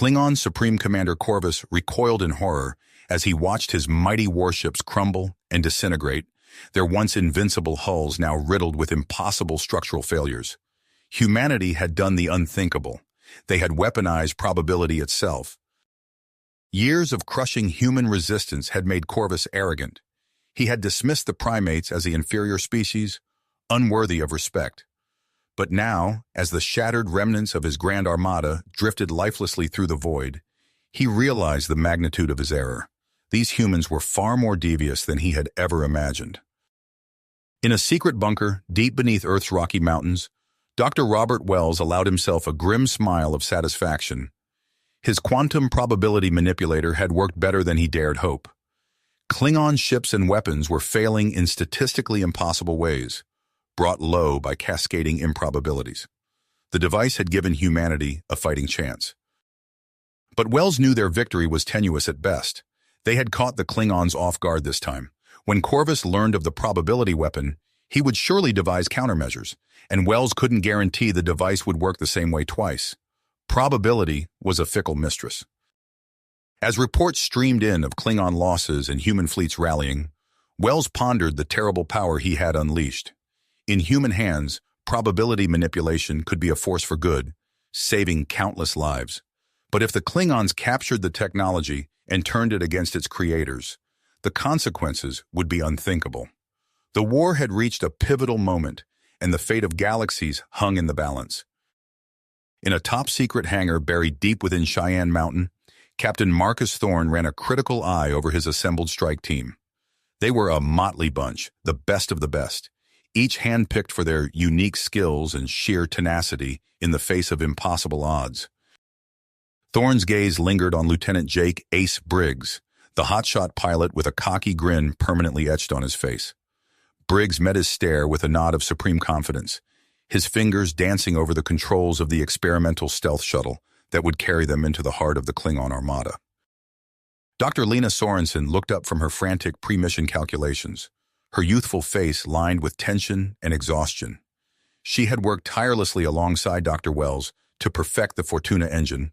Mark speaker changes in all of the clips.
Speaker 1: Klingon Supreme Commander Corvus recoiled in horror as he watched his mighty warships crumble and disintegrate, their once invincible hulls now riddled with impossible structural failures. Humanity had done the unthinkable. They had weaponized probability itself. Years of crushing human resistance had made Corvus arrogant. He had dismissed the primates as the inferior species, unworthy of respect. But now, as the shattered remnants of his grand armada drifted lifelessly through the void, he realized the magnitude of his error. These humans were far more devious than he had ever imagined. In a secret bunker deep beneath Earth's Rocky Mountains, Dr. Robert Wells allowed himself a grim smile of satisfaction. His quantum probability manipulator had worked better than he dared hope. Klingon ships and weapons were failing in statistically impossible ways, brought low by cascading improbabilities. The device had given humanity a fighting chance. But Wells knew their victory was tenuous at best. They had caught the Klingons off guard this time. When Corvus learned of the probability weapon, he would surely devise countermeasures, and Wells couldn't guarantee the device would work the same way twice. Probability was a fickle mistress. As reports streamed in of Klingon losses and human fleets rallying, Wells pondered the terrible power he had unleashed. In human hands, probability manipulation could be a force for good, saving countless lives. But if the Klingons captured the technology and turned it against its creators, the consequences would be unthinkable. The war had reached a pivotal moment, and the fate of galaxies hung in the balance. In a top-secret hangar buried deep within Cheyenne Mountain, Captain Marcus Thorne ran a critical eye over his assembled strike team. They were a motley bunch, the best of the best, each handpicked for their unique skills and sheer tenacity in the face of impossible odds. Thorne's gaze lingered on Lieutenant Jake Ace Briggs, the hotshot pilot with a cocky grin permanently etched on his face. Briggs met his stare with a nod of supreme confidence, his fingers dancing over the controls of the experimental stealth shuttle that would carry them into the heart of the Klingon armada. Dr. Lena Sorensen looked up from her frantic pre-mission calculations, her youthful face lined with tension and exhaustion. She had worked tirelessly alongside Dr. Wells to perfect the Fortuna engine,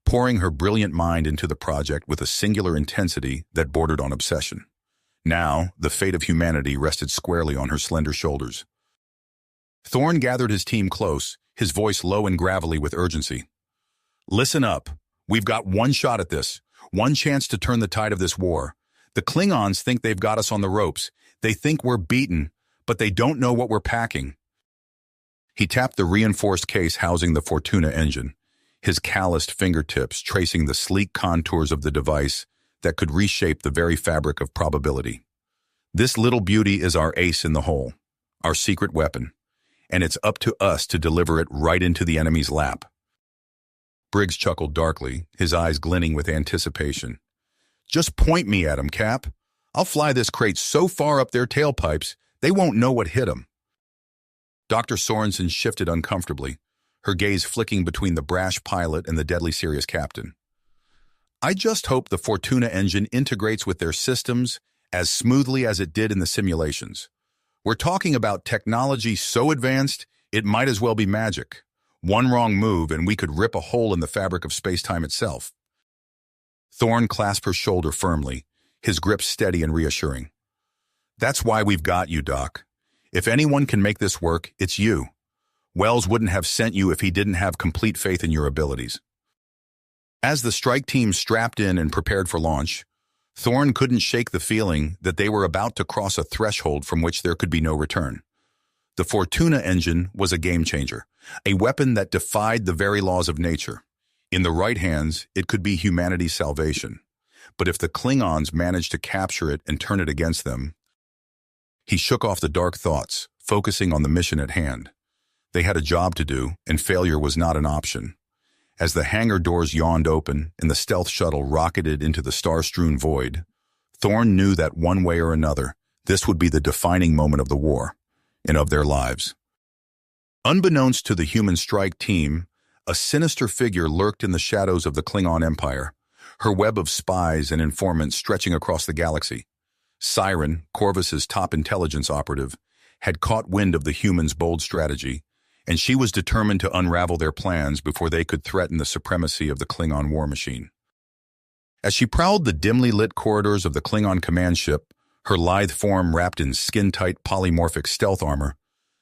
Speaker 1: pouring her brilliant mind into the project with a singular intensity that bordered on obsession. Now, the fate of humanity rested squarely on her slender shoulders. Thorne gathered his team close, his voice low and gravelly with urgency. "Listen up. We've got one shot at this, one chance to turn the tide of this war. The Klingons think they've got us on the ropes. They think we're beaten, but they don't know what we're packing." He tapped the reinforced case housing the Fortuna engine, his calloused fingertips tracing the sleek contours of the device that could reshape the very fabric of probability. "This little beauty is our ace in the hole, our secret weapon, and it's up to us to deliver it right into the enemy's lap." Briggs chuckled darkly, his eyes glinting with anticipation. "Just point me at 'em, Cap. I'll fly this crate so far up their tailpipes, they won't know what hit 'em." Dr. Sorensen shifted uncomfortably, her gaze flicking between the brash pilot and the deadly serious captain. "I just hope the Fortuna engine integrates with their systems as smoothly as it did in the simulations. We're talking about technology so advanced, it might as well be magic. One wrong move and we could rip a hole in the fabric of space-time itself." Thorne clasped her shoulder firmly, his grip steady and reassuring. "That's why we've got you, Doc. If anyone can make this work, it's you. Wells wouldn't have sent you if he didn't have complete faith in your abilities." As the strike team strapped in and prepared for launch, Thorne couldn't shake the feeling that they were about to cross a threshold from which there could be no return. The Fortuna engine was a game-changer, a weapon that defied the very laws of nature. In the right hands, it could be humanity's salvation. But if the Klingons managed to capture it and turn it against them... He shook off the dark thoughts, focusing on the mission at hand. They had a job to do, and failure was not an option. As the hangar doors yawned open and the stealth shuttle rocketed into the star-strewn void, Thorne knew that one way or another, this would be the defining moment of the war, and of their lives. Unbeknownst to the human strike team, a sinister figure lurked in the shadows of the Klingon Empire, her web of spies and informants stretching across the galaxy. Siren, Corvus's top intelligence operative, had caught wind of the humans' bold strategy, and she was determined to unravel their plans before they could threaten the supremacy of the Klingon war machine. As she prowled the dimly lit corridors of the Klingon command ship, her lithe form wrapped in skin-tight polymorphic stealth armor,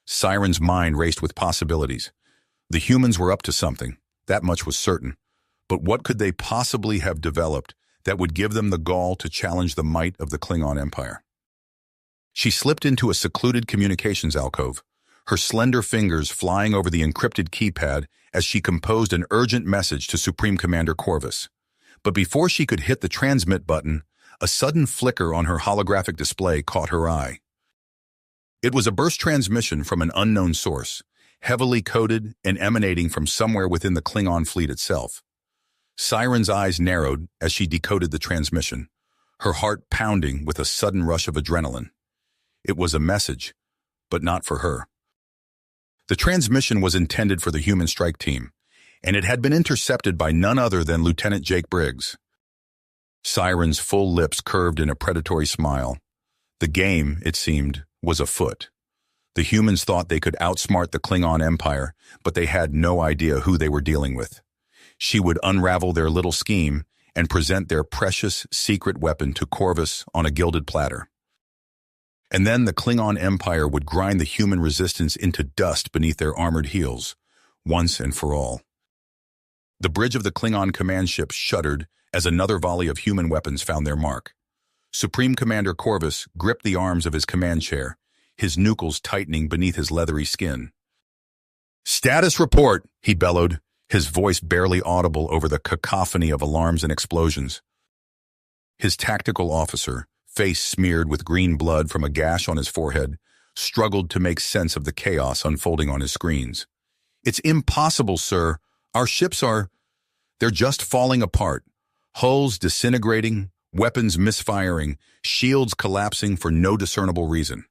Speaker 1: Siren's mind raced with possibilities. The humans were up to something, that much was certain. But what could they possibly have developed that would give them the gall to challenge the might of the Klingon Empire? She slipped into a secluded communications alcove, her slender fingers flying over the encrypted keypad as she composed an urgent message to Supreme Commander Corvus. But before she could hit the transmit button, a sudden flicker on her holographic display caught her eye. It was a burst transmission from an unknown source, heavily coded and emanating from somewhere within the Klingon fleet itself. Siren's eyes narrowed as she decoded the transmission, her heart pounding with a sudden rush of adrenaline. It was a message, but not for her. The transmission was intended for the human strike team, and it had been intercepted by none other than Lieutenant Jake Briggs. Siren's full lips curved in a predatory smile. The game, it seemed, was afoot. The humans thought they could outsmart the Klingon Empire, but they had no idea who they were dealing with. She would unravel their little scheme and present their precious secret weapon to Corvus on a gilded platter. And then the Klingon Empire would grind the human resistance into dust beneath their armored heels, once and for all. The bridge of the Klingon command ship shuddered as another volley of human weapons found their mark. Supreme Commander Corvus gripped the arms of his command chair, his knuckles tightening beneath his leathery skin. "Status report," he bellowed, his voice barely audible over the cacophony of alarms and explosions. His tactical officer, face smeared with green blood from a gash on his forehead, struggled to make sense of the chaos unfolding on his screens. "It's impossible, sir. Our ships they're just falling apart. Hulls disintegrating, weapons misfiring, shields collapsing for no discernible reason."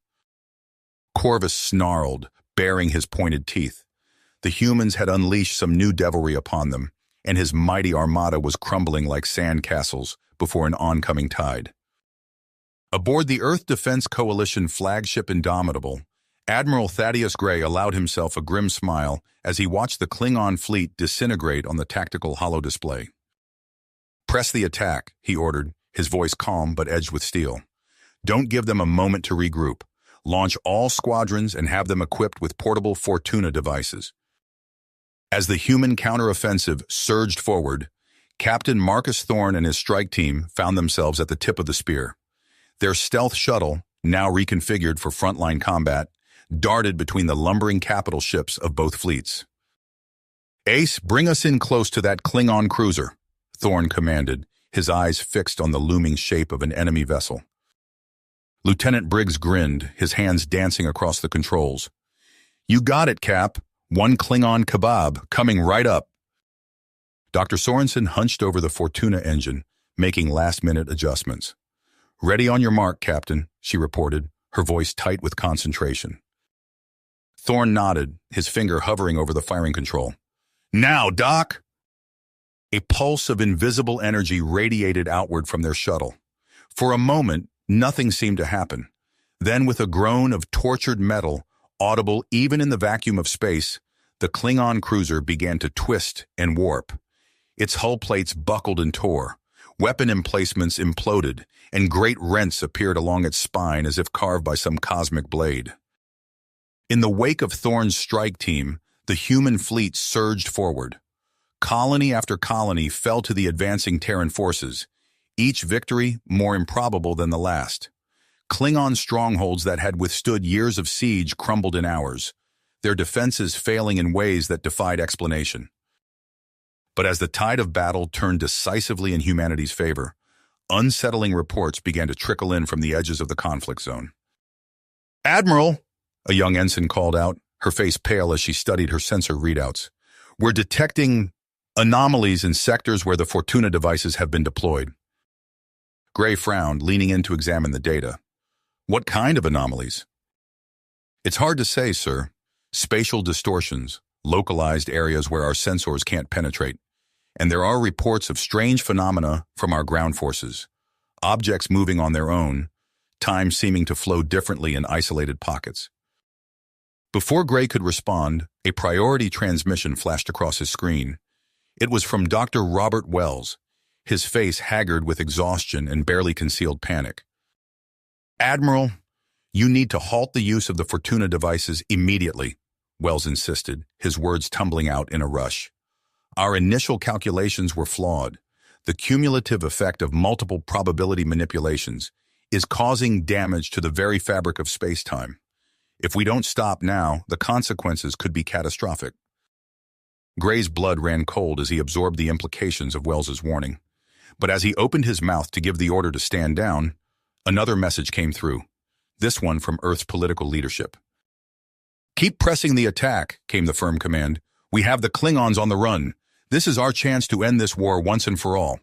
Speaker 1: Corvus snarled, baring his pointed teeth. The humans had unleashed some new devilry upon them, and his mighty armada was crumbling like sand castles before an oncoming tide. Aboard the Earth Defense Coalition flagship Indomitable, Admiral Thaddeus Gray allowed himself a grim smile as he watched the Klingon fleet disintegrate on the tactical holodisplay. "Press the attack," he ordered, his voice calm but edged with steel. "Don't give them a moment to regroup. Launch all squadrons and have them equipped with portable Fortuna devices." As the human counteroffensive surged forward, Captain Marcus Thorne and his strike team found themselves at the tip of the spear. Their stealth shuttle, now reconfigured for frontline combat, darted between the lumbering capital ships of both fleets. "Ace, bring us in close to that Klingon cruiser," Thorne commanded, his eyes fixed on the looming shape of an enemy vessel. Lieutenant Briggs grinned, his hands dancing across the controls. "You got it, Cap. One Klingon kebab, coming right up." Dr. Sorensen hunched over the Fortuna engine, making last-minute adjustments. "Ready on your mark, Captain," she reported, her voice tight with concentration. Thorne nodded, his finger hovering over the firing control. "Now, Doc!" A pulse of invisible energy radiated outward from their shuttle. For a moment, nothing seemed to happen. Then, with a groan of tortured metal, audible even in the vacuum of space, the Klingon cruiser began to twist and warp. Its hull plates buckled and tore. Weapon emplacements imploded, and great rents appeared along its spine as if carved by some cosmic blade. In the wake of Thorne's strike team, the human fleet surged forward. Colony after colony fell to the advancing Terran forces, each victory more improbable than the last. Klingon strongholds that had withstood years of siege crumbled in hours, their defenses failing in ways that defied explanation. But as the tide of battle turned decisively in humanity's favor, unsettling reports began to trickle in from the edges of the conflict zone. "Admiral," a young ensign called out, her face pale as she studied her sensor readouts, "we're detecting anomalies in sectors where the Fortuna devices have been deployed." Gray frowned, leaning in to examine the data. "What kind of anomalies?" "It's hard to say, sir. Spatial distortions, localized areas where our sensors can't penetrate. And there are reports of strange phenomena from our ground forces. Objects moving on their own, time seeming to flow differently in isolated pockets." Before Gray could respond, a priority transmission flashed across his screen. It was from Dr. Robert Wells, his face haggard with exhaustion and barely concealed panic. "Admiral, you need to halt the use of the Fortuna devices immediately," Wells insisted, his words tumbling out in a rush. "Our initial calculations were flawed. The cumulative effect of multiple probability manipulations is causing damage to the very fabric of space-time. If we don't stop now, the consequences could be catastrophic." Gray's blood ran cold as he absorbed the implications of Wells's warning. But as he opened his mouth to give the order to stand down, another message came through, this one from Earth's political leadership. "Keep pressing the attack," came the firm command. "We have the Klingons on the run. This is our chance to end this war once and for all."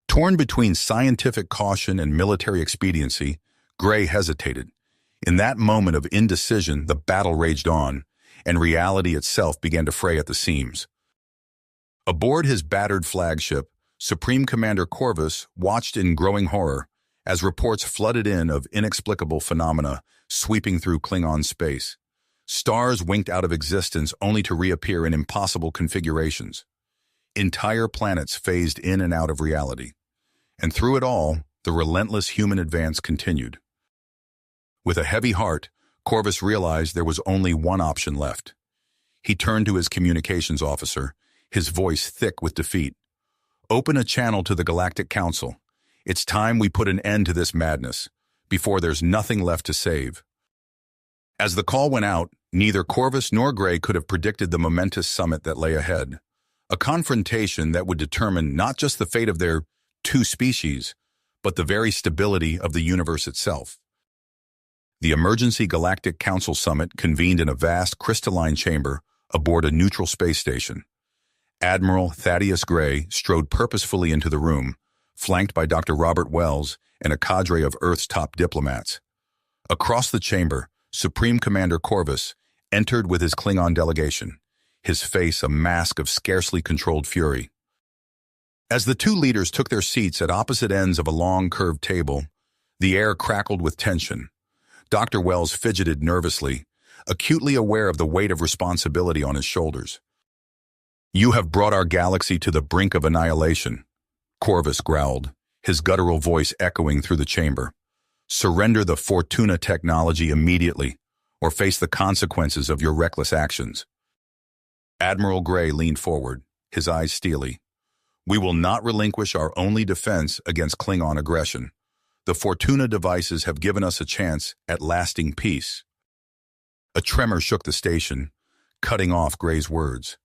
Speaker 1: Torn between scientific caution and military expediency, Gray hesitated. In that moment of indecision, the battle raged on, and reality itself began to fray at the seams. Aboard his battered flagship, Supreme Commander Corvus watched in growing horror as reports flooded in of inexplicable phenomena sweeping through Klingon space. Stars winked out of existence only to reappear in impossible configurations. Entire planets phased in and out of reality. And through it all, the relentless human advance continued. With a heavy heart, Corvus realized there was only one option left. He turned to his communications officer, his voice thick with defeat. "Open a channel to the Galactic Council. It's time we put an end to this madness, before there's nothing left to save." As the call went out, neither Corvus nor Gray could have predicted the momentous summit that lay ahead. A confrontation that would determine not just the fate of their two species, but the very stability of the universe itself. The Emergency Galactic Council Summit convened in a vast crystalline chamber aboard a neutral space station. Admiral Thaddeus Gray strode purposefully into the room, flanked by Dr. Robert Wells and a cadre of Earth's top diplomats. Across the chamber, Supreme Commander Corvus entered with his Klingon delegation, his face a mask of scarcely controlled fury. As the two leaders took their seats at opposite ends of a long, curved table, the air crackled with tension. Dr. Wells fidgeted nervously, acutely aware of the weight of responsibility on his shoulders. "You have brought our galaxy to the brink of annihilation," Corvus growled, his guttural voice echoing through the chamber. "Surrender the Fortuna technology immediately, or face the consequences of your reckless actions." Admiral Gray leaned forward, his eyes steely. "We will not relinquish our only defense against Klingon aggression. The Fortuna devices have given us a chance at lasting peace." A tremor shook the station, cutting off Gray's words.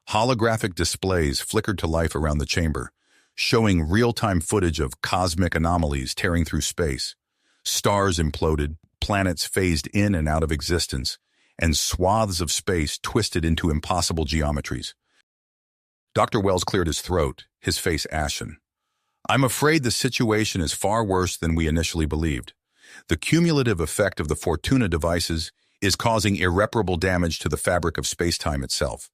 Speaker 1: Holographic displays flickered to life around the chamber, showing real-time footage of cosmic anomalies tearing through space. Stars imploded, planets phased in and out of existence, and swaths of space twisted into impossible geometries. Dr. Wells cleared his throat, his face ashen. "I'm afraid the situation is far worse than we initially believed. The cumulative effect of the Fortuna devices is causing irreparable damage to the fabric of space-time itself."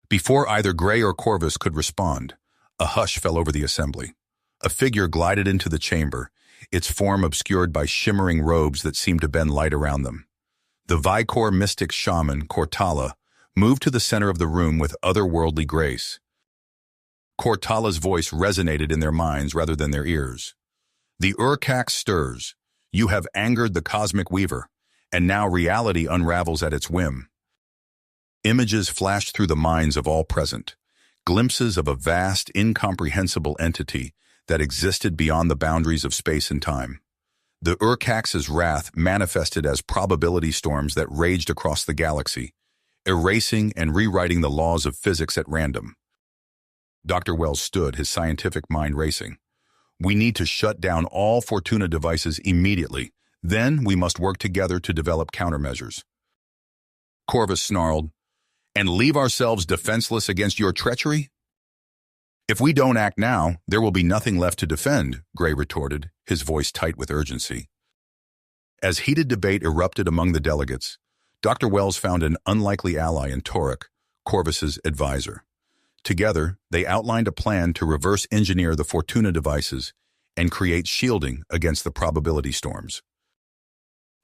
Speaker 1: Before either Gray or Corvus could respond, a hush fell over the assembly. A figure glided into the chamber, its form obscured by shimmering robes that seemed to bend light around them. The Vicor mystic shaman, Cortala, moved to the center of the room with otherworldly grace. Cortala's voice resonated in their minds rather than their ears. "The Urcax stirs. You have angered the cosmic weaver, and now reality unravels at its whim." Images flashed through the minds of all present, glimpses of a vast, incomprehensible entity that existed beyond the boundaries of space and time. The Urcax's wrath manifested as probability storms that raged across the galaxy, erasing and rewriting the laws of physics at random. Dr. Wells stood, his scientific mind racing. "We need to shut down all Fortuna devices immediately. Then we must work together to develop countermeasures." Corvus snarled, "And leave ourselves defenseless against your treachery?" "If we don't act now, there will be nothing left to defend," Gray retorted, his voice tight with urgency. As heated debate erupted among the delegates, Dr. Wells found an unlikely ally in Torek, Corvus's advisor. Together, they outlined a plan to reverse engineer the Fortuna devices and create shielding against the probability storms.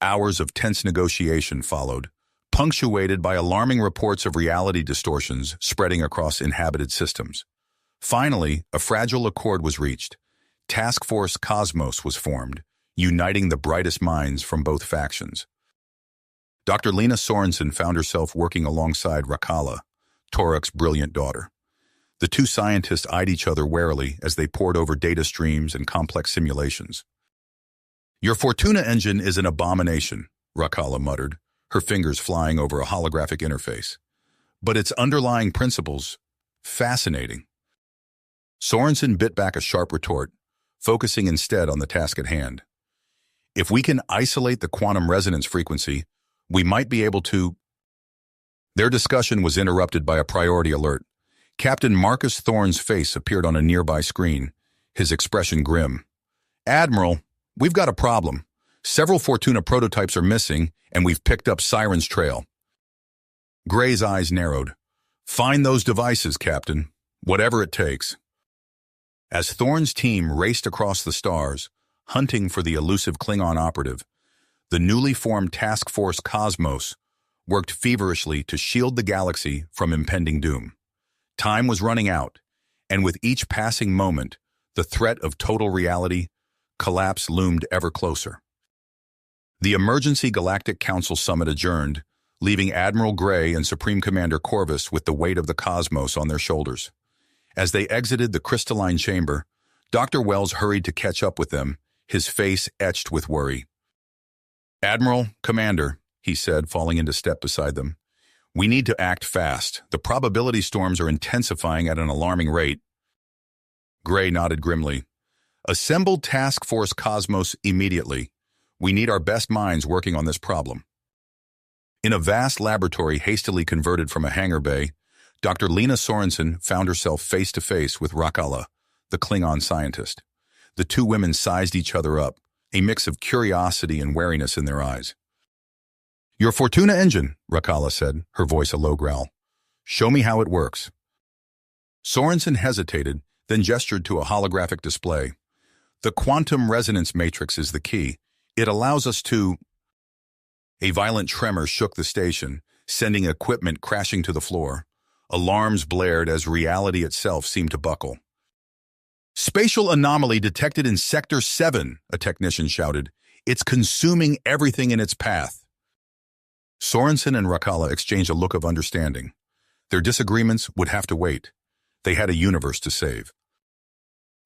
Speaker 1: Hours of tense negotiation followed, punctuated by alarming reports of reality distortions spreading across inhabited systems. Finally, a fragile accord was reached. Task Force Cosmos was formed, uniting the brightest minds from both factions. Dr. Lena Sorensen found herself working alongside Rakala, Torek's brilliant daughter. The two scientists eyed each other warily as they pored over data streams and complex simulations. "Your Fortuna engine is an abomination," Rakala muttered, her fingers flying over a holographic interface. "But its underlying principles, fascinating." Sorensen bit back a sharp retort, focusing instead on the task at hand. "If we can isolate the quantum resonance frequency, we might be able to—" Their discussion was interrupted by a priority alert. Captain Marcus Thorne's face appeared on a nearby screen, his expression grim. "Admiral, we've got a problem. Several Fortuna prototypes are missing, and we've picked up Siren's trail." Gray's eyes narrowed. "Find those devices, Captain, whatever it takes." As Thorne's team raced across the stars, hunting for the elusive Klingon operative, the newly formed Task Force Cosmos worked feverishly to shield the galaxy from impending doom. Time was running out, and with each passing moment, the threat of total reality collapse loomed ever closer. The Emergency Galactic Council Summit adjourned, leaving Admiral Gray and Supreme Commander Corvus with the weight of the cosmos on their shoulders. As they exited the crystalline chamber, Dr. Wells hurried to catch up with them, his face etched with worry. "Admiral, Commander," he said, falling into step beside them, "we need to act fast. The probability storms are intensifying at an alarming rate." Gray nodded grimly. "Assemble Task Force Cosmos immediately. We need our best minds working on this problem." In a vast laboratory hastily converted from a hangar bay, Dr. Lena Sorensen found herself face-to-face with Rakala, the Klingon scientist. The two women sized each other up, a mix of curiosity and wariness in their eyes. "Your Fortuna engine," Rakala said, her voice a low growl. "Show me how it works." Sorensen hesitated, then gestured to a holographic display. "The quantum resonance matrix is the key. It allows us to—" A violent tremor shook the station, sending equipment crashing to the floor. Alarms blared as reality itself seemed to buckle. "Spatial anomaly detected in Sector 7, a technician shouted. "It's consuming everything in its path." Sorensen and Rakala exchanged a look of understanding. Their disagreements would have to wait. They had a universe to save.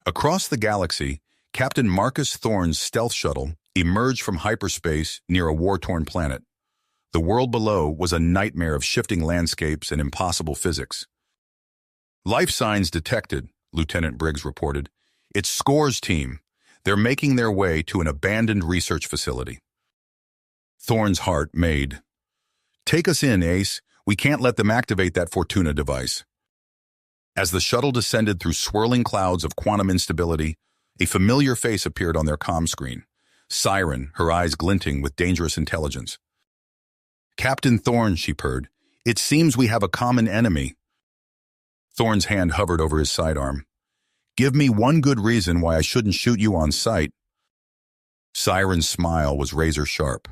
Speaker 1: Across the galaxy, Captain Marcus Thorne's stealth shuttle emerged from hyperspace near a war-torn planet. The world below was a nightmare of shifting landscapes and impossible physics. "Life signs detected," Lieutenant Briggs reported. "It's SCORE's team. They're making their way to an abandoned research facility." Thorne's heart made. "Take us in, Ace. We can't let them activate that Fortuna device." As the shuttle descended through swirling clouds of quantum instability, a familiar face appeared on their comm screen. Siren, her eyes glinting with dangerous intelligence. "Captain Thorne," she purred, "it seems we have a common enemy." Thorne's hand hovered over his sidearm. "Give me one good reason why I shouldn't shoot you on sight." Siren's smile was razor sharp.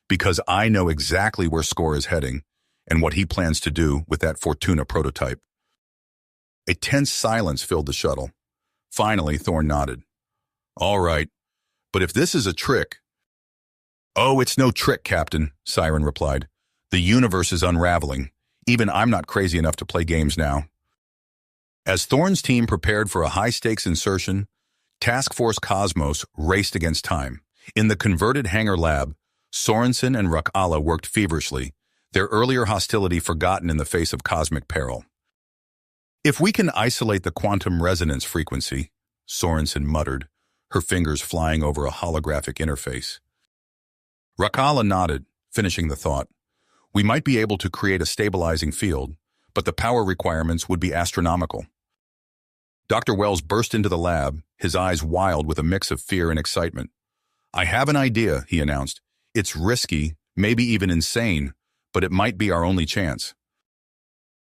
Speaker 1: "Because I know exactly where SCORE is heading and what he plans to do with that Fortuna prototype." A tense silence filled the shuttle. Finally, Thorne nodded. "All right, but if this is a trick—" "Oh, it's no trick, Captain," Siren replied. "The universe is unraveling. Even I'm not crazy enough to play games now." As Thorne's team prepared for a high-stakes insertion, Task Force Cosmos raced against time. In the converted hangar lab, Sorensen and Rakala worked feverishly, their earlier hostility forgotten in the face of cosmic peril. "If we can isolate the quantum resonance frequency," Sorensen muttered, her fingers flying over a holographic interface. Rakala nodded, finishing the thought. "We might be able to create a stabilizing field, but the power requirements would be astronomical." Dr. Wells burst into the lab, his eyes wild with a mix of fear and excitement. "I have an idea," he announced. "It's risky, maybe even insane, but it might be our only chance."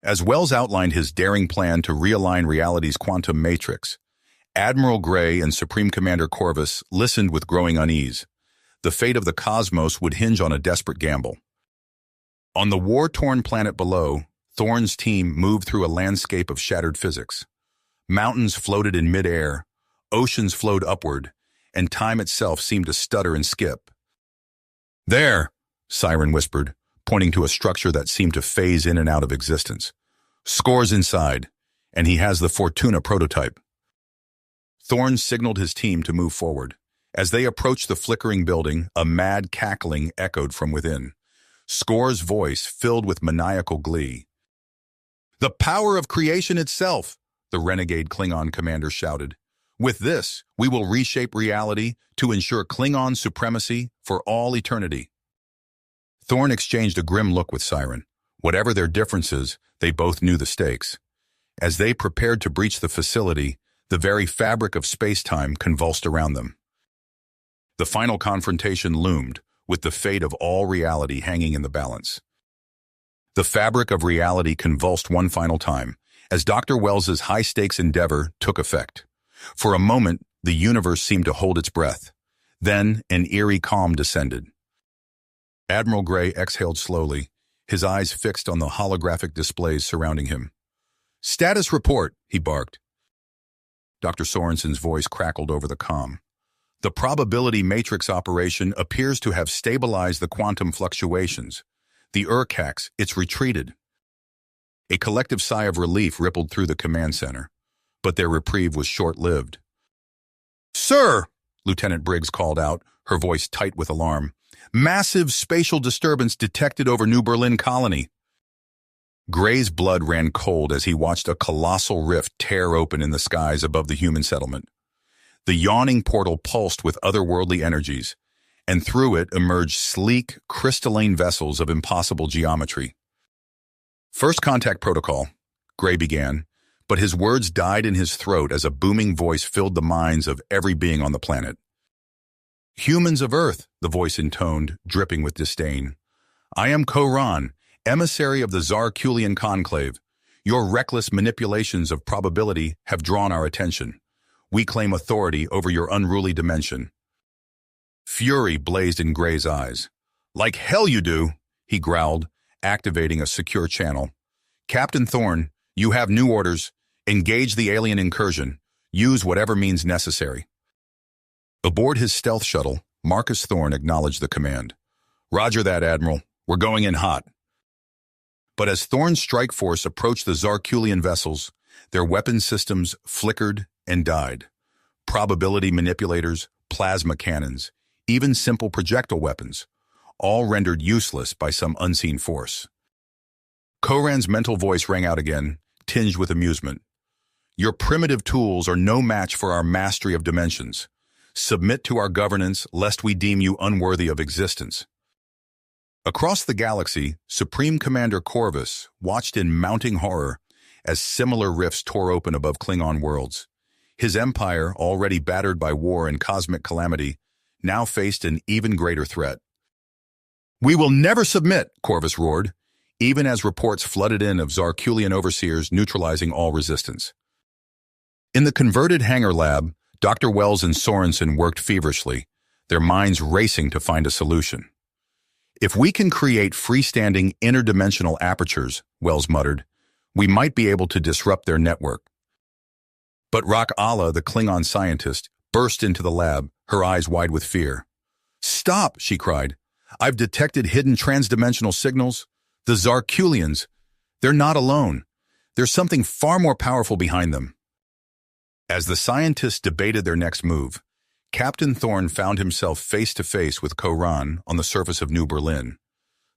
Speaker 1: As Wells outlined his daring plan to realign reality's quantum matrix, Admiral Gray and Supreme Commander Corvus listened with growing unease. The fate of the cosmos would hinge on a desperate gamble. On the war-torn planet below, Thorne's team moved through a landscape of shattered physics. Mountains floated in mid-air, oceans flowed upward, and time itself seemed to stutter and skip. "There," Siren whispered, pointing to a structure that seemed to phase in and out of existence. "Scores inside, and he has the Fortuna prototype." Thorne signaled his team to move forward. As they approached the flickering building, a mad cackling echoed from within. Score's voice filled with maniacal glee. "The power of creation itself," the renegade Klingon commander shouted. "With this, we will reshape reality to ensure Klingon supremacy for all eternity." Thorne exchanged a grim look with Siren. Whatever their differences, they both knew the stakes. As they prepared to breach the facility, the very fabric of space-time convulsed around them. The final confrontation loomed, with the fate of all reality hanging in the balance. The fabric of reality convulsed one final time, as Dr. Wells's high-stakes endeavor took effect. For a moment, the universe seemed to hold its breath. Then, an eerie calm descended. Admiral Gray exhaled slowly, his eyes fixed on the holographic displays surrounding him. "Status report," he barked. Dr. Sorensen's voice crackled over the comm. "The probability matrix operation appears to have stabilized the quantum fluctuations. The Urcax, it's retreated." A collective sigh of relief rippled through the command center, but their reprieve was short-lived. "Sir!" Lieutenant Briggs called out, her voice tight with alarm. "Massive spatial disturbance detected over New Berlin colony." Gray's blood ran cold as he watched a colossal rift tear open in the skies above the human settlement. The yawning portal pulsed with otherworldly energies, and through it emerged sleek, crystalline vessels of impossible geometry. "First contact protocol," Gray began, but his words died in his throat as a booming voice filled the minds of every being on the planet. "Humans of Earth," the voice intoned, dripping with disdain. "I am Koran, emissary of the Zarkulian Conclave. Your reckless manipulations of probability have drawn our attention. We claim authority over your unruly dimension." Fury blazed in Gray's eyes. "Like hell you do," he growled, activating a secure channel. "Captain Thorne, you have new orders. Engage the alien incursion. Use whatever means necessary." Aboard his stealth shuttle, Marcus Thorne acknowledged the command. "Roger that, Admiral. We're going in hot." But as Thorne's strike force approached the Zarkulian vessels, their weapon systems flickered and died. Probability manipulators, plasma cannons, even simple projectile weapons, all rendered useless by some unseen force. Koran's mental voice rang out again, tinged with amusement. "Your primitive tools are no match for our mastery of dimensions. Submit to our governance, lest we deem you unworthy of existence." Across the galaxy, Supreme Commander Corvus watched in mounting horror as similar rifts tore open above Klingon worlds. His empire, already battered by war and cosmic calamity, now faced an even greater threat. "We will never submit," Corvus roared, even as reports flooded in of Zarkulian overseers neutralizing all resistance. In the converted hangar lab, Dr. Wells and Sorensen worked feverishly, their minds racing to find a solution. "If we can create freestanding interdimensional apertures," Wells muttered, "we might be able to disrupt their network." But Rak Allah, the Klingon scientist, burst into the lab, her eyes wide with fear. "Stop," she cried. "I've detected hidden transdimensional signals. The Zarkulians, they're not alone. There's something far more powerful behind them." As the scientists debated their next move, Captain Thorne found himself face-to-face with Koran on the surface of New Berlin.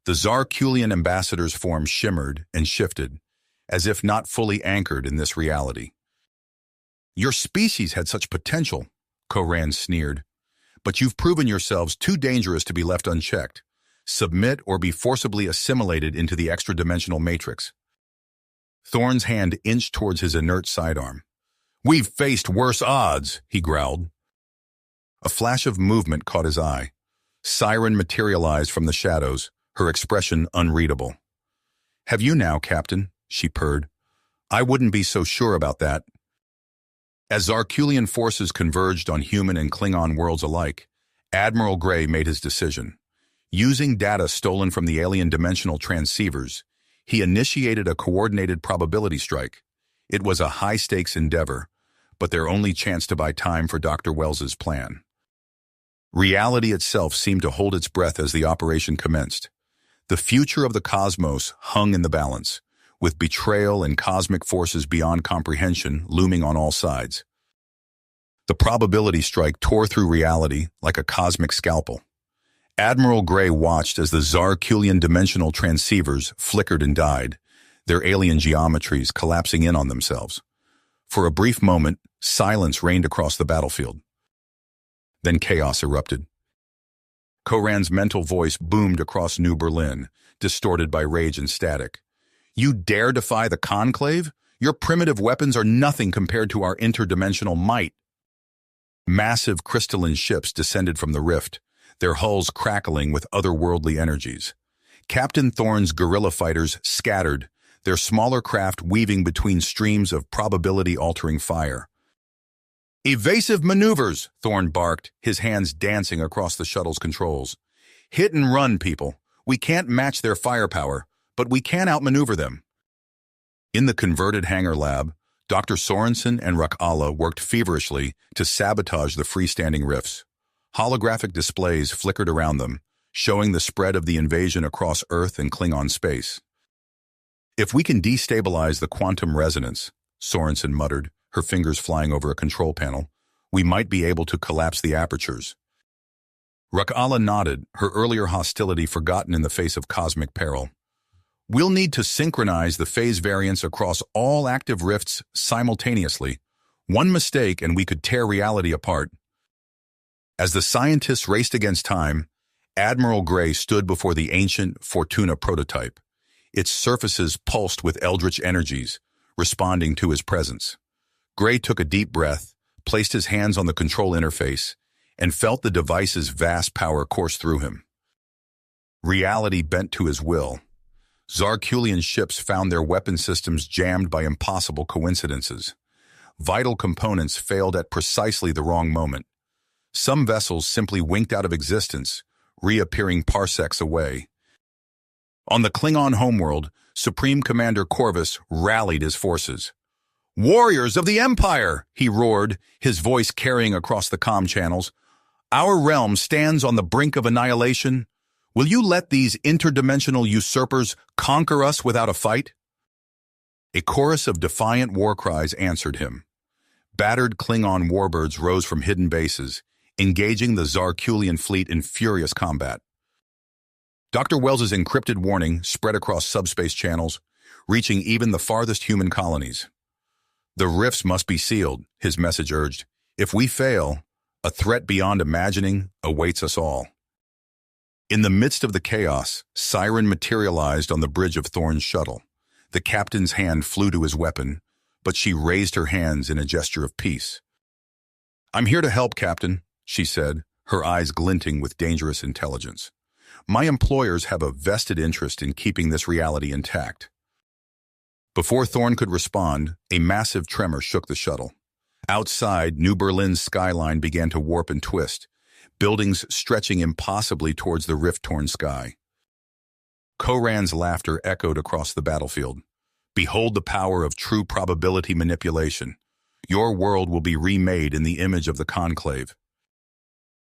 Speaker 1: The Zarkulian ambassador's form shimmered and shifted, as if not fully anchored in this reality. "Your species had such potential," Koran sneered, "but you've proven yourselves too dangerous to be left unchecked. Submit or be forcibly assimilated into the extra-dimensional matrix." Thorne's hand inched towards his inert sidearm. "We've faced worse odds," he growled. A flash of movement caught his eye. Siren materialized from the shadows, her expression unreadable. "Have you now, Captain?" she purred. "I wouldn't be so sure about that." As Zarkulian forces converged on human and Klingon worlds alike, Admiral Gray made his decision. Using data stolen from the alien dimensional transceivers, he initiated a coordinated probability strike. It was a high-stakes endeavor, but their only chance to buy time for Dr. Wells's plan. Reality itself seemed to hold its breath as the operation commenced. The future of the cosmos hung in the balance, with betrayal and cosmic forces beyond comprehension looming on all sides. The probability strike tore through reality like a cosmic scalpel. Admiral Gray watched as the Zarkulian dimensional transceivers flickered and died, their alien geometries collapsing in on themselves. For a brief moment, silence reigned across the battlefield. Then chaos erupted. Koran's mental voice boomed across New Berlin, distorted by rage and static. "You dare defy the Conclave? Your primitive weapons are nothing compared to our interdimensional might." Massive crystalline ships descended from the rift, their hulls crackling with otherworldly energies. Captain Thorne's guerrilla fighters scattered, their smaller craft weaving between streams of probability-altering fire. "Evasive maneuvers," Thorne barked, his hands dancing across the shuttle's controls. "Hit and run, people. We can't match their firepower, but we can outmaneuver them." In the converted hangar lab, Dr. Sorensen and Rak'Alla worked feverishly to sabotage the freestanding rifts. Holographic displays flickered around them, showing the spread of the invasion across Earth and Klingon space. "If we can destabilize the quantum resonance," Sorensen muttered, her fingers flying over a control panel, "we might be able to collapse the apertures." Rak'Alla nodded, her earlier hostility forgotten in the face of cosmic peril. "We'll need to synchronize the phase variance across all active rifts simultaneously. One mistake and we could tear reality apart." As the scientists raced against time, Admiral Gray stood before the ancient Fortuna prototype. Its surfaces pulsed with eldritch energies, responding to his presence. Gray took a deep breath, placed his hands on the control interface, and felt the device's vast power course through him. Reality bent to his will. Zarkulian ships found their weapon systems jammed by impossible coincidences. Vital components failed at precisely the wrong moment. Some vessels simply winked out of existence, reappearing parsecs away. On the Klingon homeworld, Supreme Commander Corvus rallied his forces. "Warriors of the Empire!" he roared, his voice carrying across the comm channels. "Our realm stands on the brink of annihilation. Will you let these interdimensional usurpers conquer us without a fight?" A chorus of defiant war cries answered him. Battered Klingon warbirds rose from hidden bases, engaging the Zarkulian fleet in furious combat. Dr. Wells's encrypted warning spread across subspace channels, reaching even the farthest human colonies. "The rifts must be sealed," his message urged. "If we fail, a threat beyond imagining awaits us all." In the midst of the chaos, Siren materialized on the bridge of Thorne's shuttle. The captain's hand flew to his weapon, but she raised her hands in a gesture of peace. "I'm here to help, Captain," she said, her eyes glinting with dangerous intelligence. "My employers have a vested interest in keeping this reality intact." Before Thorne could respond, a massive tremor shook the shuttle. Outside, New Berlin's skyline began to warp and twist, buildings stretching impossibly towards the rift-torn sky. Koran's laughter echoed across the battlefield. "Behold the power of true probability manipulation. Your world will be remade in the image of the Conclave."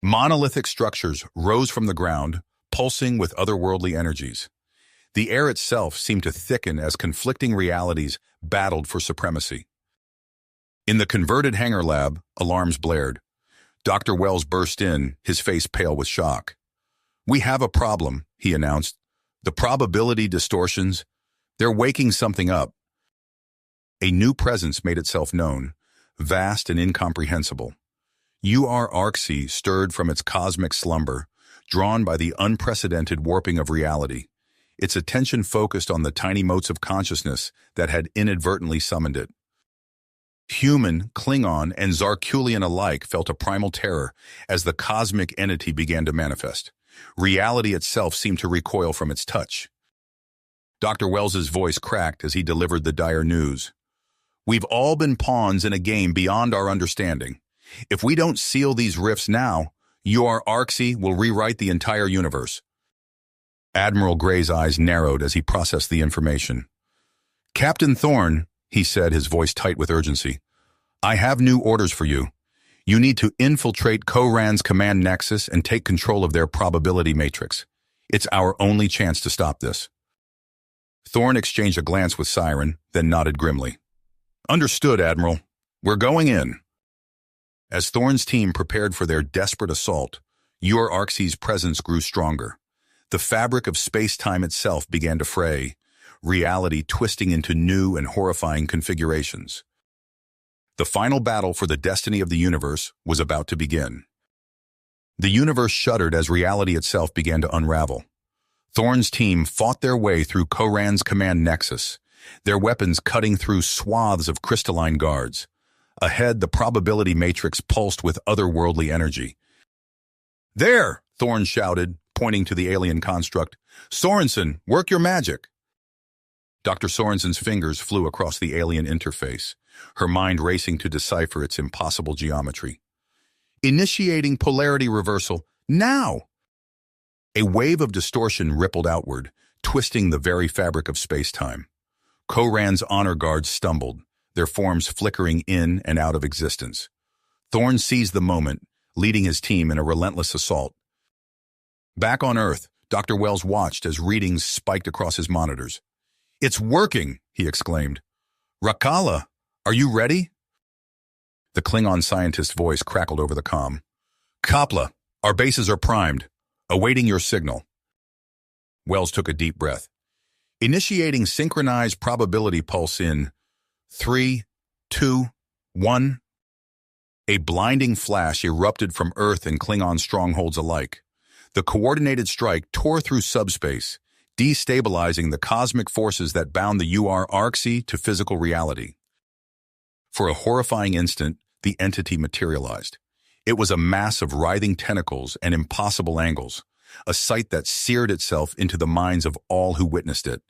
Speaker 1: Monolithic structures rose from the ground, pulsing with otherworldly energies. The air itself seemed to thicken as conflicting realities battled for supremacy. In the converted hangar lab, alarms blared. Dr. Wells burst in, his face pale with shock. "We have a problem," he announced. "The probability distortions, they're waking something up." A new presence made itself known, vast and incomprehensible. Orcs stirred from its cosmic slumber, drawn by the unprecedented warping of reality. Its attention focused on the tiny motes of consciousness that had inadvertently summoned it. Human, Klingon, and Zarkulian alike felt a primal terror as the cosmic entity began to manifest. Reality itself seemed to recoil from its touch. Dr. Wells's voice cracked as he delivered the dire news. "We've all been pawns in a game beyond our understanding. If we don't seal these rifts now, Your Arxi will rewrite the entire universe. Admiral Gray's eyes narrowed as he processed the information. Captain Thorne, he said, his voice tight with urgency, I have new orders for you. You need to infiltrate Koran's command nexus and take control of their probability matrix. It's our only chance to stop this. Thorne exchanged a glance with Siren, then nodded grimly. Understood, Admiral. We're going in. As Thorne's team prepared for their desperate assault, Your Arxi's presence grew stronger. The fabric of space-time itself began to fray, reality twisting into new and horrifying configurations. The final battle for the destiny of the universe was about to begin. The universe shuddered as reality itself began to unravel. Thorne's team fought their way through Koran's command nexus, their weapons cutting through swaths of crystalline guards. Ahead, the probability matrix pulsed with otherworldly energy. There, Thorne shouted, pointing to the alien construct. Sorensen, work your magic. Dr. Sorensen's fingers flew across the alien interface, her mind racing to decipher its impossible geometry. Initiating polarity reversal, now! A wave of distortion rippled outward, twisting the very fabric of space-time. Koran's honor guards stumbled, their forms flickering in and out of existence. Thorne seized the moment, leading his team in a relentless assault. Back on Earth, Dr. Wells watched as readings spiked across his monitors. It's working, he exclaimed. Rakala, are you ready? The Klingon scientist's voice crackled over the comm. Kapla, our bases are primed, awaiting your signal. Wells took a deep breath. Initiating synchronized probability pulse in 3, 2, 1. A blinding flash erupted from Earth and Klingon strongholds alike. The coordinated strike tore through subspace, destabilizing the cosmic forces that bound the UR Arxi to physical reality. For a horrifying instant, the entity materialized. It was a mass of writhing tentacles and impossible angles, a sight that seared itself into the minds of all who witnessed it.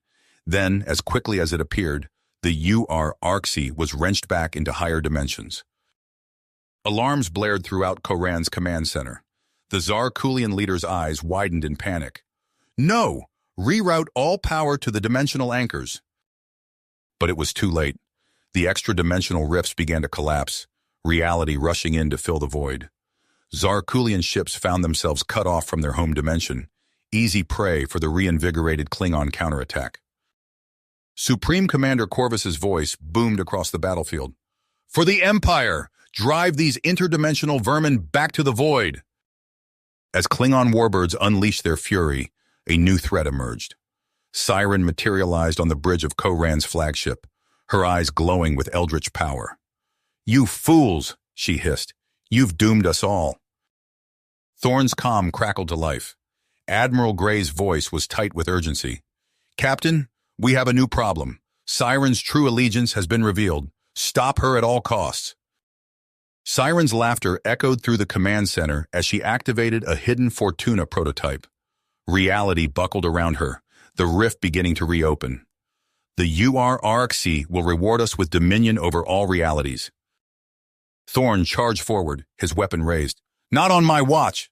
Speaker 1: Then, as quickly as it appeared, the UR Arxi was wrenched back into higher dimensions. Alarms blared throughout Koran's command center. The Zarkulian leader's eyes widened in panic. No! Reroute all power to the dimensional anchors. But it was too late. The extra-dimensional rifts began to collapse, reality rushing in to fill the void. Zarkulian ships found themselves cut off from their home dimension, easy prey for the reinvigorated Klingon counterattack. Supreme Commander Corvus's voice boomed across the battlefield. For the Empire! Drive these interdimensional vermin back to the void! As Klingon warbirds unleashed their fury, a new threat emerged. Siren materialized on the bridge of Koran's flagship, her eyes glowing with eldritch power. You fools, she hissed. You've doomed us all. Thorne's comm crackled to life. Admiral Gray's voice was tight with urgency. Captain, we have a new problem. Siren's true allegiance has been revealed. Stop her at all costs. Siren's laughter echoed through the command center as she activated a hidden Fortuna prototype. Reality buckled around her, the rift beginning to reopen. The UR Arxi will reward us with dominion over all realities. Thorne charged forward, his weapon raised. Not on my watch!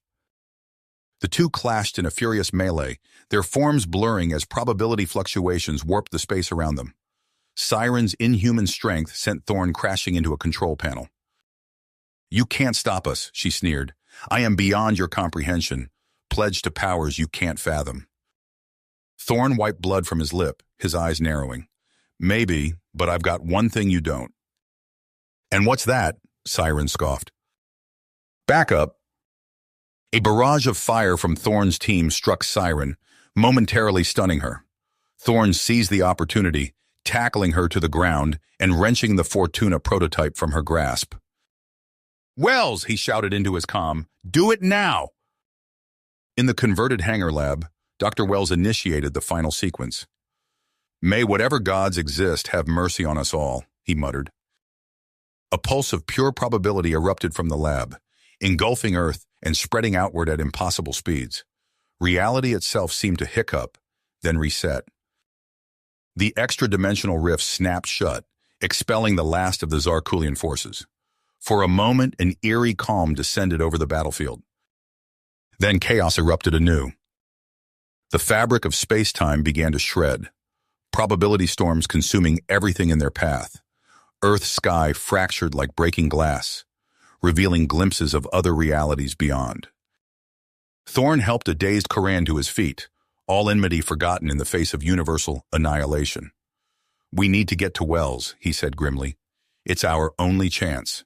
Speaker 1: The two clashed in a furious melee, their forms blurring as probability fluctuations warped the space around them. Siren's inhuman strength sent Thorne crashing into a control panel. You can't stop us, she sneered. I am beyond your comprehension, pledged to powers you can't fathom. Thorne wiped blood from his lip, his eyes narrowing. Maybe, but I've got one thing you don't. And what's that? Siren scoffed. Back up. A barrage of fire from Thorne's team struck Siren, momentarily stunning her. Thorne seized the opportunity, tackling her to the ground and wrenching the Fortuna prototype from her grasp. Wells, he shouted into his comm, do it now! In the converted hangar lab, Dr. Wells initiated the final sequence. May whatever gods exist have mercy on us all, he muttered. A pulse of pure probability erupted from the lab, engulfing Earth and spreading outward at impossible speeds. Reality itself seemed to hiccup, then reset. The extra-dimensional rift snapped shut, expelling the last of the Zarkulian forces. For a moment, an eerie calm descended over the battlefield. Then chaos erupted anew. The fabric of space-time began to shred, probability storms consuming everything in their path. Earth-sky fractured like breaking glass, revealing glimpses of other realities beyond. Thorn helped a dazed Koran to his feet, all enmity forgotten in the face of universal annihilation. "We need to get to Wells," he said grimly. "It's our only chance."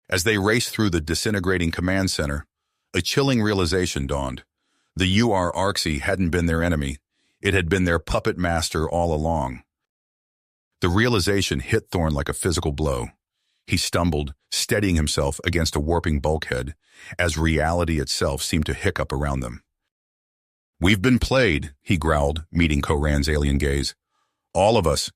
Speaker 1: As they raced through the disintegrating command center, a chilling realization dawned. The Orcs hadn't been their enemy. It had been their puppet master all along. The realization hit Thorn like a physical blow. He stumbled, steadying himself against a warping bulkhead, as reality itself seemed to hiccup around them. "We've been played," he growled, meeting Koran's alien gaze. "All of us."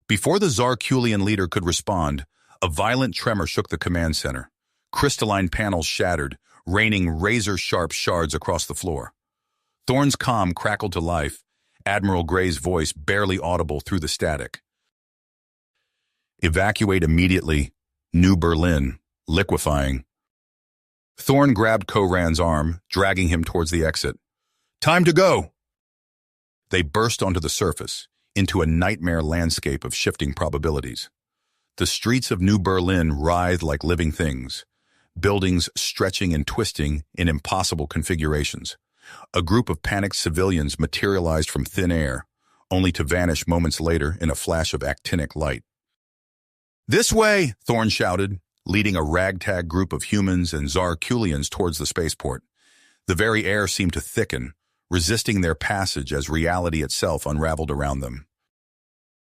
Speaker 1: Before the Zarkulian leader could respond, a violent tremor shook the command center. Crystalline panels shattered, raining razor-sharp shards across the floor. Thorn's comm crackled to life, Admiral Gray's voice barely audible through the static. "Evacuate immediately. New Berlin. Liquefying." Thorn grabbed Koran's arm, dragging him towards the exit. "Time to go!" They burst onto the surface, into a nightmare landscape of shifting probabilities. The streets of New Berlin writhed like living things, buildings stretching and twisting in impossible configurations. A group of panicked civilians materialized from thin air, only to vanish moments later in a flash of actinic light. "This way!" Thorn shouted, leading a ragtag group of humans and Zarkulians towards the spaceport. The very air seemed to thicken, resisting their passage as reality itself unraveled around them.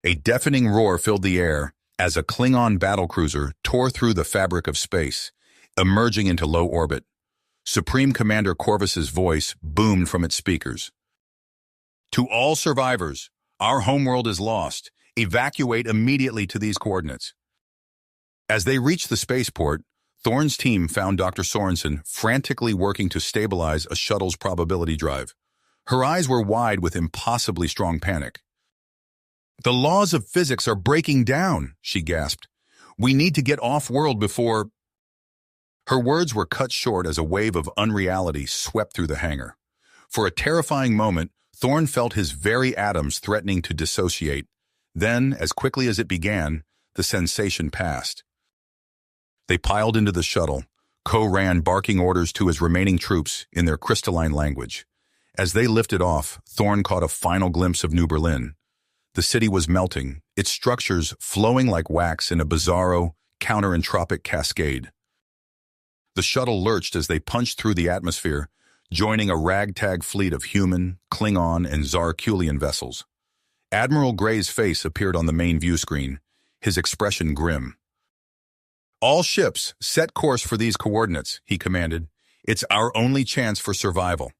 Speaker 1: A deafening roar filled the air as a Klingon battlecruiser tore through the fabric of space, emerging into low orbit. Supreme Commander Corvus's voice boomed from its speakers. "To all survivors, our homeworld is lost. Evacuate immediately to these coordinates." As they reached the spaceport, Thorn's team found Dr. Sorensen frantically working to stabilize a shuttle's probability drive. Her eyes were wide with impossibly strong panic. "The laws of physics are breaking down," she gasped. "We need to get off-world before—" Her words were cut short as a wave of unreality swept through the hangar. For a terrifying moment, Thorn felt his very atoms threatening to dissociate. Then, as quickly as it began, the sensation passed. They piled into the shuttle, Koran barking orders to his remaining troops in their crystalline language. As they lifted off, Thorn caught a final glimpse of New Berlin. The city was melting, its structures flowing like wax in a bizarro, counter-entropic cascade. The shuttle lurched as they punched through the atmosphere, joining a ragtag fleet of human, Klingon, and Zarkulian vessels. Admiral Gray's face appeared on the main view screen, his expression grim. "All ships, set course for these coordinates," he commanded. "It's our only chance for survival."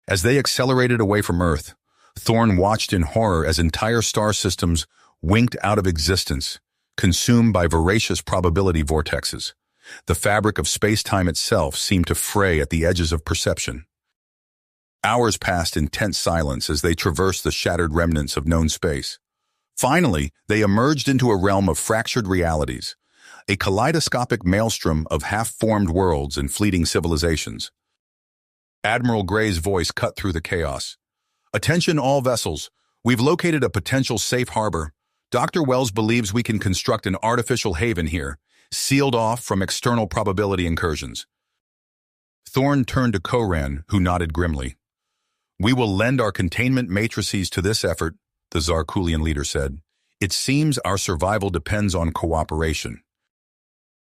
Speaker 1: As they accelerated away from Earth, Thorn watched in horror as entire star systems winked out of existence, consumed by voracious probability vortexes. The fabric of space-time itself seemed to fray at the edges of perception. Hours passed in tense silence as they traversed the shattered remnants of known space. Finally, they emerged into a realm of fractured realities, a kaleidoscopic maelstrom of half-formed worlds and fleeting civilizations. Admiral Gray's voice cut through the chaos. "Attention all vessels. We've located a potential safe harbor. Dr. Wells believes we can construct an artificial haven here, sealed off from external probability incursions." Thorn turned to Koran, who nodded grimly. "We will lend our containment matrices to this effort," the Zarkulian leader said. "It seems our survival depends on cooperation."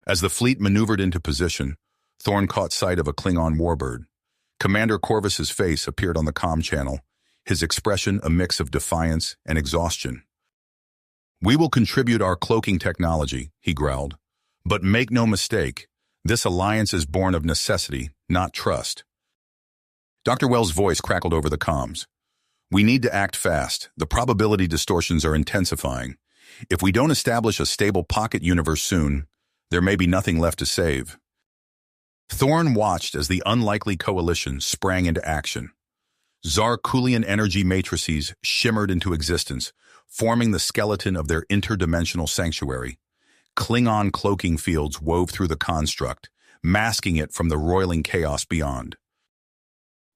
Speaker 1: As the fleet maneuvered into position, Thorn caught sight of a Klingon warbird. Commander Corvus's face appeared on the comm channel, his expression a mix of defiance and exhaustion. "We will contribute our cloaking technology," he growled. "But make no mistake, this alliance is born of necessity, not trust." Dr. Wells' voice crackled over the comms. "We need to act fast. The probability distortions are intensifying. If we don't establish a stable pocket universe soon, there may be nothing left to save." Thorn watched as the unlikely coalition sprang into action. Zarkulian energy matrices shimmered into existence, forming the skeleton of their interdimensional sanctuary. Klingon cloaking fields wove through the construct, masking it from the roiling chaos beyond.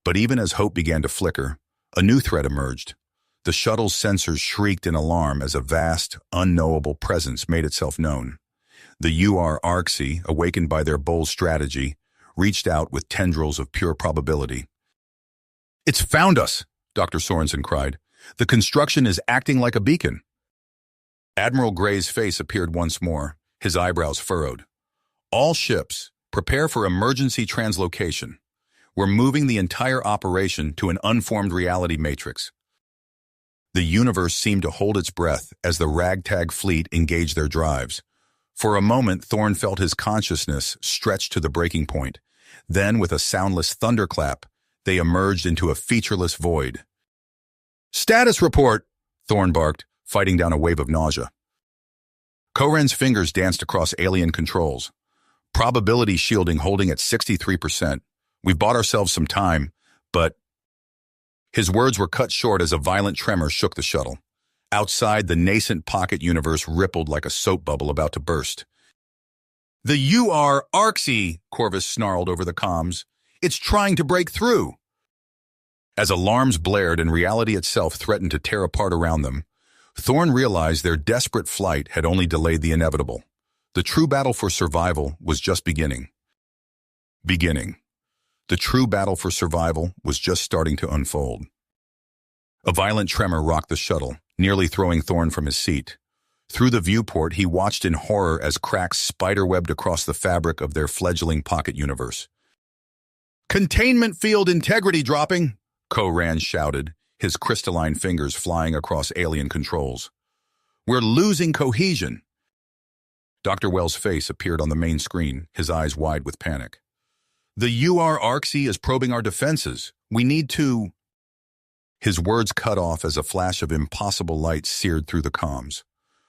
Speaker 1: But even as hope began to flicker, a new threat emerged. The shuttle's sensors shrieked in alarm as a vast, unknowable presence made itself known. The Orcs, awakened by their bold strategy, reached out with tendrils of pure probability. "It's found us!" Dr. Sorensen cried. "The construction is acting like a beacon." Admiral Gray's face appeared once more, his eyebrows furrowed. "All ships, prepare for emergency translocation. We're moving the entire operation to an unformed reality matrix." The universe seemed to hold its breath as the ragtag fleet engaged their drives. For a moment, Thorn felt his consciousness stretch to the breaking point. Then, with a soundless thunderclap, they emerged into a featureless void. "Status report!" Thorn barked, fighting down a wave of nausea. Koren's fingers danced across alien controls. "Probability shielding holding at 63%. We've bought ourselves some time, but..." His words were cut short as a violent tremor shook the shuttle. Outside, the nascent pocket universe rippled like a soap bubble about to burst. "The Orcs," Corvus snarled over the comms. "It's trying to break through." As alarms blared and reality itself threatened to tear apart around them, Thorn realized their desperate flight had only delayed the inevitable. The true battle for survival was just beginning. The true battle for survival was just starting to unfold. A violent tremor rocked the shuttle, nearly throwing Thorn from his seat. Through the viewport, he watched in horror as cracks spiderwebbed across the fabric of their fledgling pocket universe. "Containment field integrity dropping!" Koran shouted, his crystalline fingers flying across alien controls. "We're losing cohesion." Dr. Wells' face appeared on the main screen, his eyes wide with panic. "The Orcs is probing our defenses. We need to..." His words cut off as a flash of impossible light seared through the comms.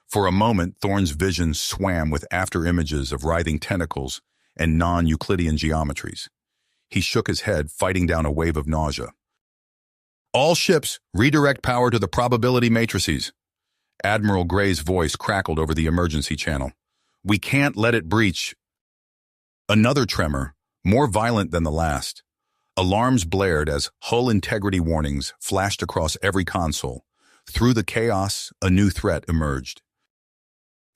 Speaker 1: For a moment, Thorn's vision swam with after-images of writhing tentacles and non-Euclidean geometries. He shook his head, fighting down a wave of nausea. "All ships, redirect power to the probability matrices." Admiral Gray's voice crackled over the emergency channel. "We can't let it breach." Another tremor, more violent than the last. Alarms blared as hull integrity warnings flashed across every console. Through the chaos, a new threat emerged.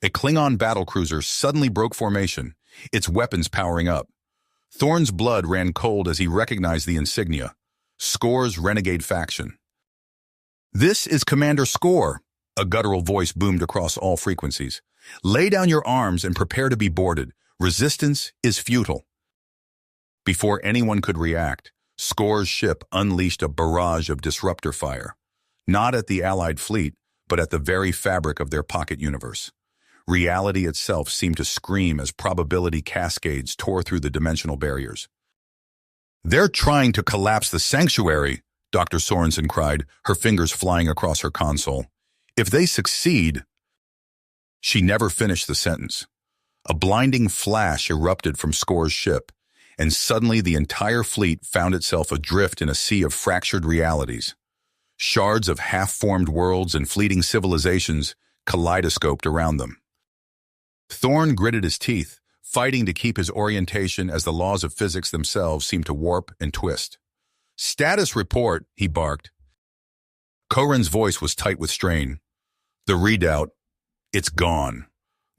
Speaker 1: A Klingon battlecruiser suddenly broke formation, its weapons powering up. Thorn's blood ran cold as he recognized the insignia. Score's renegade faction. "This is Commander Score," a guttural voice boomed across all frequencies. "Lay down your arms and prepare to be boarded. Resistance is futile." Before anyone could react, Score's ship unleashed a barrage of disruptor fire. Not at the Allied fleet, but at the very fabric of their pocket universe. Reality itself seemed to scream as probability cascades tore through the dimensional barriers. "They're trying to collapse the sanctuary," Dr. Sorensen cried, her fingers flying across her console. "If they succeed..." She never finished the sentence. A blinding flash erupted from Score's ship, and suddenly the entire fleet found itself adrift in a sea of fractured realities. Shards of half-formed worlds and fleeting civilizations kaleidoscoped around them. Thorn gritted his teeth, fighting to keep his orientation as the laws of physics themselves seemed to warp and twist. "Status report," he barked. Koren's voice was tight with strain. "The readout, it's gone.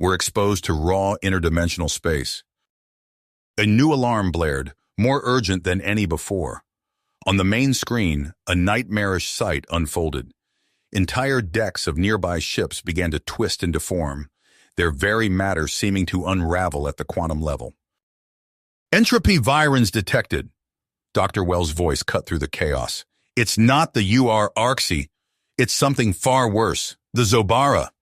Speaker 1: We're exposed to raw interdimensional space." A new alarm blared, more urgent than any before. On the main screen, a nightmarish sight unfolded. Entire decks of nearby ships began to twist and deform, their very matter seeming to unravel at the quantum level. "Entropy virins detected." Dr. Wells' voice cut through the chaos. "It's not the Orcs. It's something far worse, the Zobara."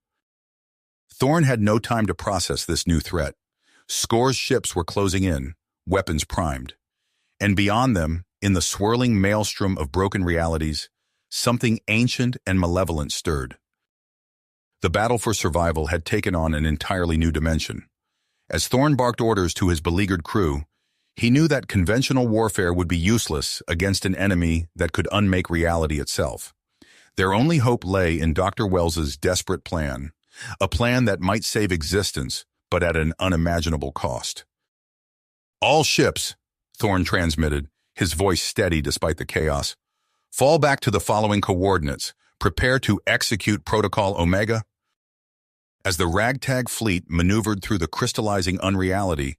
Speaker 1: Thorn had no time to process this new threat. Score's ships were closing in, weapons primed. And beyond them, in the swirling maelstrom of broken realities, something ancient and malevolent stirred. The battle for survival had taken on an entirely new dimension. As Thorn barked orders to his beleaguered crew, he knew that conventional warfare would be useless against an enemy that could unmake reality itself. Their only hope lay in Dr. Wells's desperate plan, a plan that might save existence, but at an unimaginable cost. All ships, Thorn transmitted, his voice steady despite the chaos. Fall back to the following coordinates. Prepare to execute Protocol Omega. As the ragtag fleet maneuvered through the crystallizing unreality,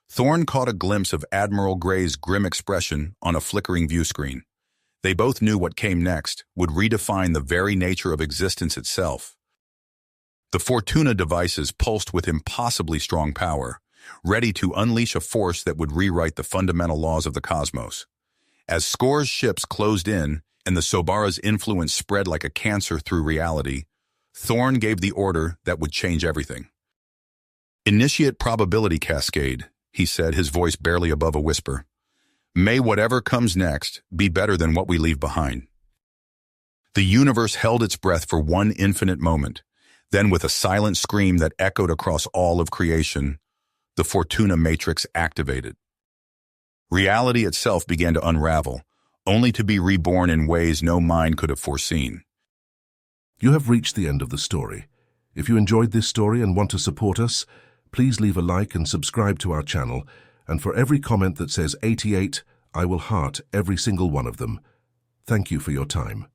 Speaker 1: Thorn caught a glimpse of Admiral Gray's grim expression on a flickering view screen. They both knew what came next would redefine the very nature of existence itself. The Fortuna devices pulsed with impossibly strong power, ready to unleash a force that would rewrite the fundamental laws of the cosmos. As Score's ships closed in and the Sobara's influence spread like a cancer through reality, Thorn gave the order that would change everything. Initiate probability cascade, he said, his voice barely above a whisper. May whatever comes next be better than what we leave behind. The universe held its breath for one infinite moment. Then, with a silent scream that echoed across all of creation, the Fortuna matrix activated. Reality itself began to unravel, only to be reborn in ways no mind could have foreseen.
Speaker 2: You have reached the end of the story. If you enjoyed this story and want to support us, please leave a like and subscribe to our channel, and for every comment that says 88, I will heart every single one of them. Thank you for your time.